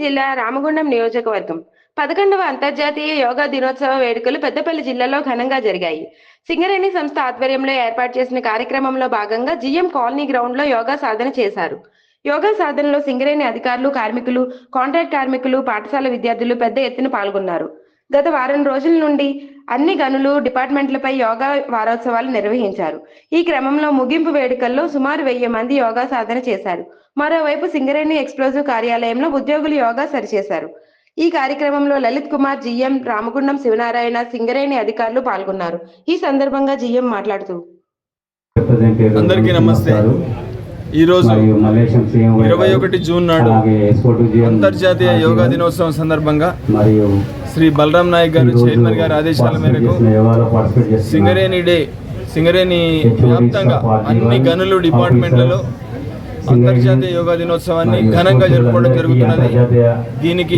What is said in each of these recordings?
జిల్లా రామగుండం నియోజకవర్గం 11వ అంతర్జాతీయ యోగా దినోత్సవ వేడుకలు పెద్దపల్లి జిల్లాలో ఘనంగా జరిగాయి. సింగరేణి సంస్థ ఆధ్వర్యంలో ఏర్పాటు చేసిన కార్యక్రమంలో భాగంగా జిఎం కాలనీ గ్రౌండ్లో యోగా సాధన చేశారు. యోగా సాధనలో సింగరేణి అధికారులు, కార్మికులు, కాంట్రాక్ట్ కార్మికులు, పాఠశాల విద్యార్థులు పెద్ద ఎత్తున పాల్గొన్నారు. గత వారం రోజుల నుండి అన్ని గనులు, డిపార్ట్మెంట్లపై యోగా వారోత్సవాలు నిర్వహించారు. ఈ క్రమంలో ముగింపు వేడుకల్లో సుమారు 1000 మంది యోగా సాధన చేశారు. మరోవైపు సింగరేణి ఎక్స్ప్లోజివ్ కార్యాలయంలో ఉద్యోగులు యోగా సరిచేశారు. ఈ కార్యక్రమంలో లలిత్ కుమార్, జిఎం, రామగుండం శివనారాయణ, సింగరేణి అధికారులు పాల్గొన్నారు. ఈ సందర్భంగా జిఎం మాట్లాడుతూ అందరికీ నమస్తే. ఈరోజు 21 జూన్ నాడు అంతర్జాతీయ యోగా దినోత్సవం సందర్భంగా శ్రీ బలరాం నాయక్ గారు చైర్మన్ గారి ఆదేశాల మేరకు సింగరేణి వ్యాప్తంగా అన్ని గనులు, డిపార్ట్మెంట్లలో అంతర్జాతీయ యోగా దినోత్సవాన్ని ఘనంగా జరుపుకోవడం జరుగుతున్నది. దీనికి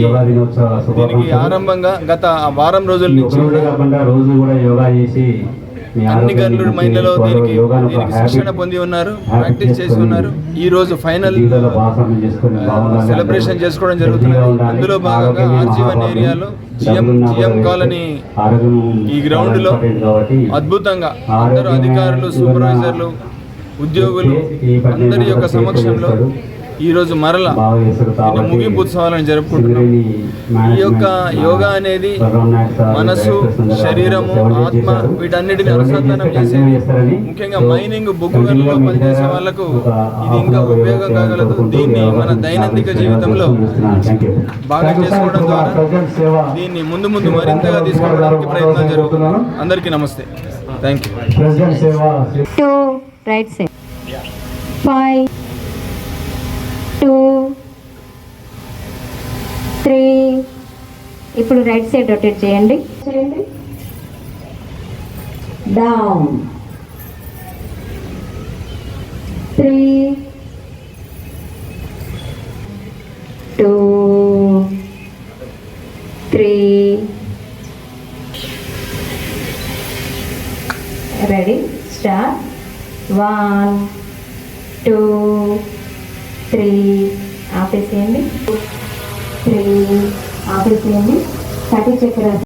ఆరంభంగా గత వారం రోజుల నుంచి అన్ని గనులు మైన్లలో దీనికి శిక్షణ పొంది ఉన్నారు, ప్రాక్టీస్ చేసి ఉన్నారు. ఈ రోజు ఫైనల్ సెలబ్రేషన్ చేసుకోవడం జరుగుతున్నది. అందులో భాగంగా RG1 ఏరియాలో జిఎం కాలనీ ఈ గ్రౌండ్లో అద్భుతంగా అందరూ అధికారులు, సూపర్వైజర్లు, ఉద్యోగులు అందరి యొక్క సమక్షంలో ఈరోజు మరల ముగింపు ఉత్సవాలను జరుపుకుంటున్నాం. ఈ యొక్క యోగా అనేది మనసు, శరీరము, ఆత్మ వీటన్నిటిని అనుసంధానం చేసేది. ముఖ్యంగా మైనింగ్, బొగ్గు గనుల్లో పనిచేసే వాళ్లకు ఇది ఇంకా ఉపయోగం కాగలదు. దీన్ని మన దైనందిక జీవితంలో బాగా చేసుకోవడం ద్వారా దీన్ని ముందు మరింతగా తీసుకోవడానికి ప్రయత్నాలు జరుగుతున్నాయి. అందరికీ నమస్తే. Thank you. Right side. 5, 2, 3. ఇప్పుడు రైట్ సైడ్ రొటేట్ చేయండి. డౌన్ 3, 2, 3. Ready, start. 1, 2, 3. ఆపేసేయండి. 3 ఆపేసేయండి. 30 చక్రాలు.